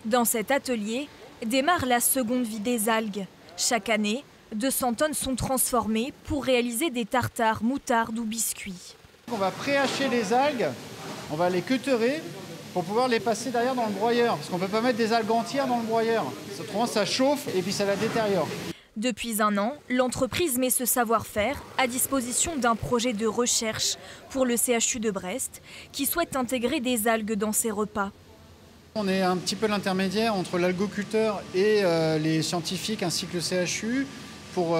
Dans cet atelier démarre la seconde vie des algues. Chaque année, 200 tonnes sont transformées pour réaliser des tartares, moutardes ou biscuits. On va pré-hacher les algues, on va les cutterer pour pouvoir les passer derrière dans le broyeur. Parce qu'on ne peut pas mettre des algues entières dans le broyeur. Autrement, ça chauffe et puis ça la détériore. Depuis un an, l'entreprise met ce savoir-faire à disposition d'un projet de recherche pour le CHU de Brest qui souhaite intégrer des algues dans ses repas. On est un petit peu l'intermédiaire entre l'algoculteur et les scientifiques ainsi que le CHU pour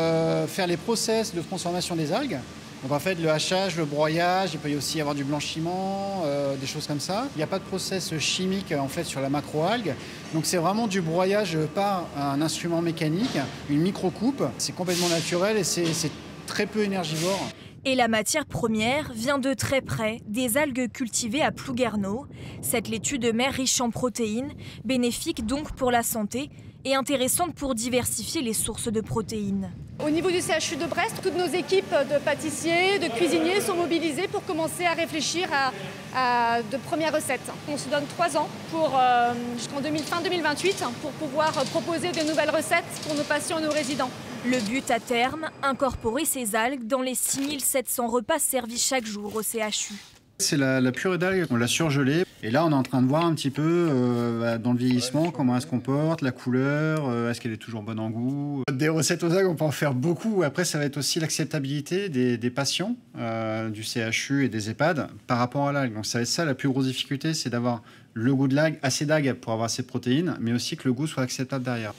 faire les process de transformation des algues. Donc en fait le hachage, le broyage, il peut y aussi avoir du blanchiment, des choses comme ça. Il n'y a pas de process chimique en fait sur la macroalgue. Donc c'est vraiment du broyage par un instrument mécanique, une micro-coupe. C'est complètement naturel et c'est très peu énergivore. Et la matière première vient de très près des algues cultivées à Plouguerneau. Cette laitue de mer riche en protéines, bénéfique donc pour la santé et intéressante pour diversifier les sources de protéines. Au niveau du CHU de Brest, toutes nos équipes de pâtissiers, de cuisiniers sont mobilisées pour commencer à réfléchir à de premières recettes. On se donne 3 ans jusqu'en fin 2028 pour pouvoir proposer de nouvelles recettes pour nos patients et nos résidents. Le but à terme, incorporer ces algues dans les 6700 repas servis chaque jour au CHU. C'est la purée d'algues, on l'a surgelée. Et là, on est en train de voir un petit peu dans le vieillissement comment elle se comporte, la couleur, est-ce qu'elle est toujours bonne en goût. Des recettes aux algues, on peut en faire beaucoup. Après, ça va être aussi l'acceptabilité des patients du CHU et des EHPAD par rapport à l'algue. Donc ça va être ça la plus grosse difficulté, c'est d'avoir le goût de l'algue, assez d'algues pour avoir assez de protéines, mais aussi que le goût soit acceptable derrière.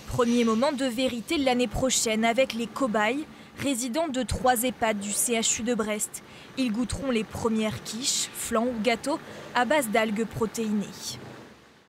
Premier moment de vérité l'année prochaine avec les cobayes, résidents de 3 EHPAD du CHU de Brest. Ils goûteront les premières quiches, flans ou gâteaux à base d'algues protéinées.